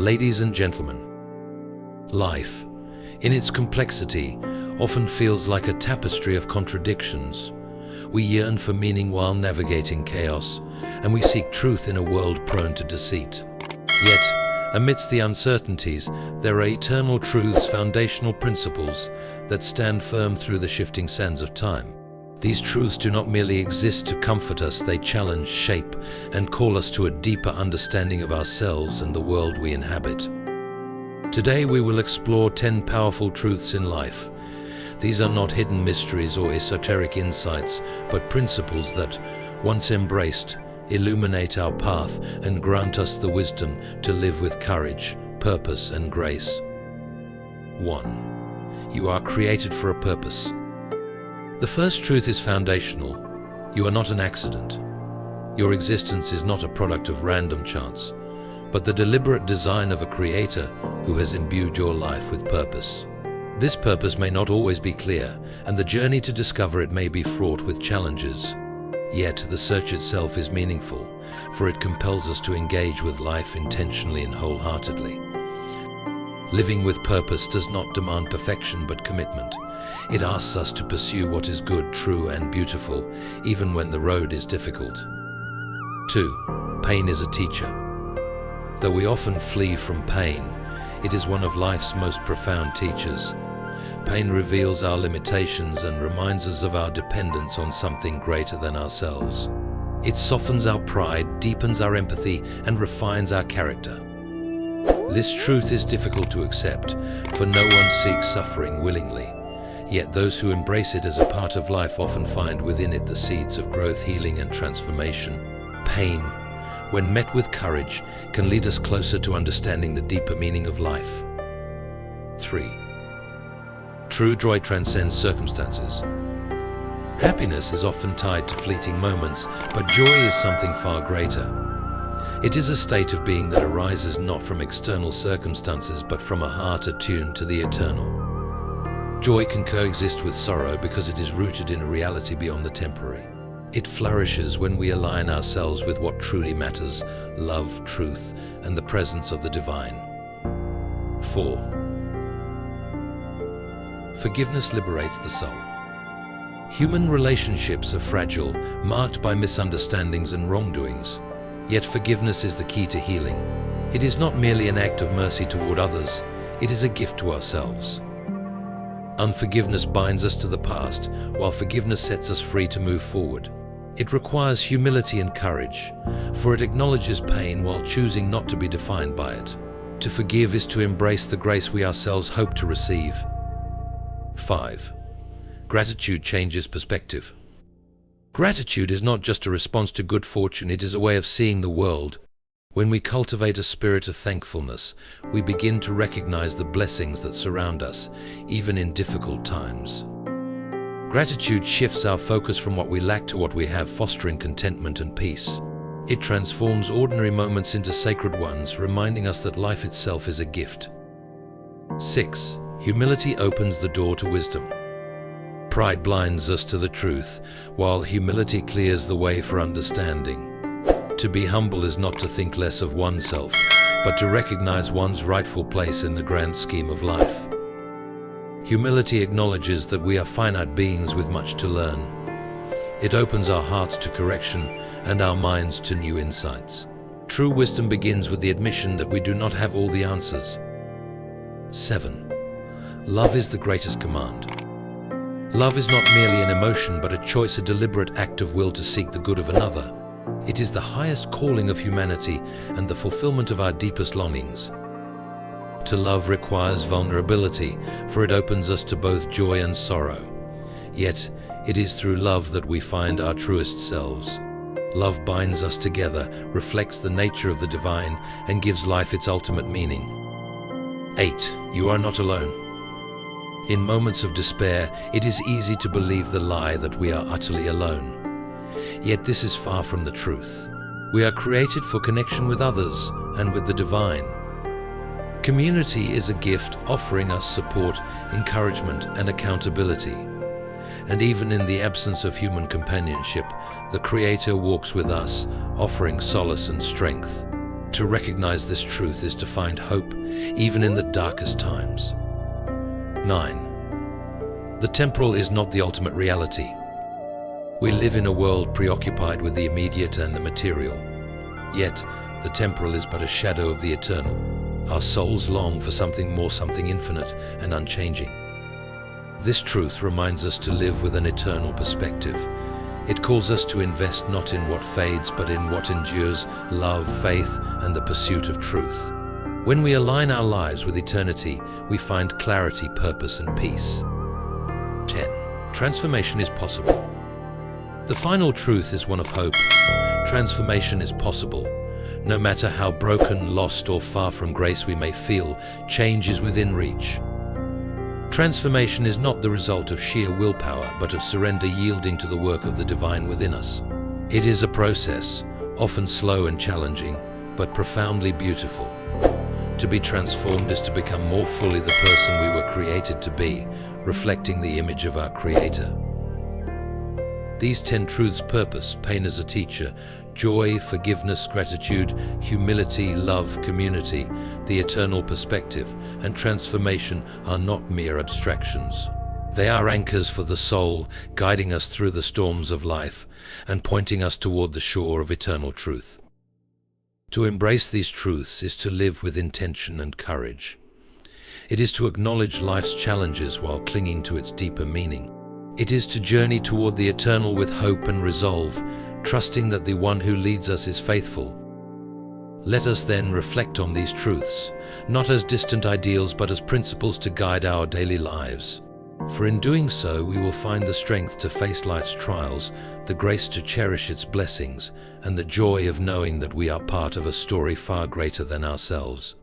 Ladies and gentlemen, life, in its complexity, often feels like a tapestry of contradictions. We yearn for meaning while navigating chaos, and we seek truth in a world prone to deceit. Yet, amidst the uncertainties, there are eternal truths, foundational principles that stand firm through the shifting sands of time. These truths do not merely exist to comfort us, they challenge, shape, and call us to a deeper understanding of ourselves and the world we inhabit. Today we will explore 10 powerful truths in life. These are not hidden mysteries or esoteric insights, but principles that, once embraced, illuminate our path and grant us the wisdom to live with courage, purpose, and grace. 1. You are created for a purpose. The first truth is foundational. You are not an accident. Your existence is not a product of random chance, but the deliberate design of a creator who has imbued your life with purpose. This purpose may not always be clear, and the journey to discover it may be fraught with challenges. Yet the search itself is meaningful, for it compels us to engage with life intentionally and wholeheartedly. Living with purpose does not demand perfection but commitment. It asks us to pursue what is good, true, and beautiful, even when the road is difficult. 2. Pain is a teacher. Though we often flee from pain, it is one of life's most profound teachers. Pain reveals our limitations and reminds us of our dependence on something greater than ourselves. It softens our pride, deepens our empathy, and refines our character. This truth is difficult to accept, for no one seeks suffering willingly. Yet those who embrace it as a part of life often find within it the seeds of growth, healing, and transformation. Pain, when met with courage, can lead us closer to understanding the deeper meaning of life. 3. True joy transcends circumstances. Happiness is often tied to fleeting moments, but joy is something far greater. It is a state of being that arises not from external circumstances, but from a heart attuned to the eternal. Joy can coexist with sorrow because it is rooted in a reality beyond the temporary. It flourishes when we align ourselves with what truly matters: love, truth, and the presence of the divine. 4. Forgiveness liberates the soul. Human relationships are fragile, marked by misunderstandings and wrongdoings. Yet forgiveness is the key to healing. It is not merely an act of mercy toward others, it is a gift to ourselves. Unforgiveness binds us to the past, while forgiveness sets us free to move forward. It requires humility and courage, for it acknowledges pain while choosing not to be defined by it. To forgive is to embrace the grace we ourselves hope to receive. 5. Gratitude changes perspective. Gratitude is not just a response to good fortune, it is a way of seeing the world. When we cultivate a spirit of thankfulness, we begin to recognize the blessings that surround us, even in difficult times. Gratitude shifts our focus from what we lack to what we have, fostering contentment and peace. It transforms ordinary moments into sacred ones, reminding us that life itself is a gift. 6. Humility opens the door to wisdom. Pride blinds us to the truth, while humility clears the way for understanding. To be humble is not to think less of oneself, but to recognize one's rightful place in the grand scheme of life. Humility acknowledges that we are finite beings with much to learn. It opens our hearts to correction and our minds to new insights. True wisdom begins with the admission that we do not have all the answers. 7. Love is the greatest command. Love is not merely an emotion, but a choice, a deliberate act of will to seek the good of another. It is the highest calling of humanity and the fulfillment of our deepest longings. To love requires vulnerability, for it opens us to both joy and sorrow. Yet, it is through love that we find our truest selves. Love binds us together, reflects the nature of the divine, and gives life its ultimate meaning. 8. You are not alone. In moments of despair, it is easy to believe the lie that we are utterly alone. Yet this is far from the truth. We are created for connection with others and with the divine. Community is a gift, offering us support, encouragement, and accountability. And even in the absence of human companionship, the Creator walks with us, offering solace and strength. to recognize this truth is to find hope, even in the darkest times. 9. The temporal is not the ultimate reality. We live in a world preoccupied with the immediate and the material. Yet, the temporal is but a shadow of the eternal. Our souls long for something more, something infinite and unchanging. This truth reminds us to live with an eternal perspective. It calls us to invest not in what fades, but in what endures, love, faith, and the pursuit of truth. When we align our lives with eternity, we find clarity, purpose, and peace. 10. Transformation is possible. The final truth is one of hope. Transformation is possible. No matter how broken, lost, or far from grace we may feel, change is within reach. Transformation is not the result of sheer willpower, but of surrender, yielding to the work of the divine within us. It is a process, often slow and challenging, but profoundly beautiful. To be transformed is to become more fully the person we were created to be, reflecting the image of our Creator. These 10 truths: purpose, pain as a teacher, joy, forgiveness, gratitude, humility, love, community, the eternal perspective, and transformation are not mere abstractions. They are anchors for the soul, guiding us through the storms of life and pointing us toward the shore of eternal truth. To embrace these truths is to live with intention and courage. It is to acknowledge life's challenges while clinging to its deeper meaning. It is to journey toward the eternal with hope and resolve, trusting that the one who leads us is faithful. Let us then reflect on these truths, not as distant ideals but as principles to guide our daily lives. For in doing so, we will find the strength to face life's trials, the grace to cherish its blessings, and the joy of knowing that we are part of a story far greater than ourselves.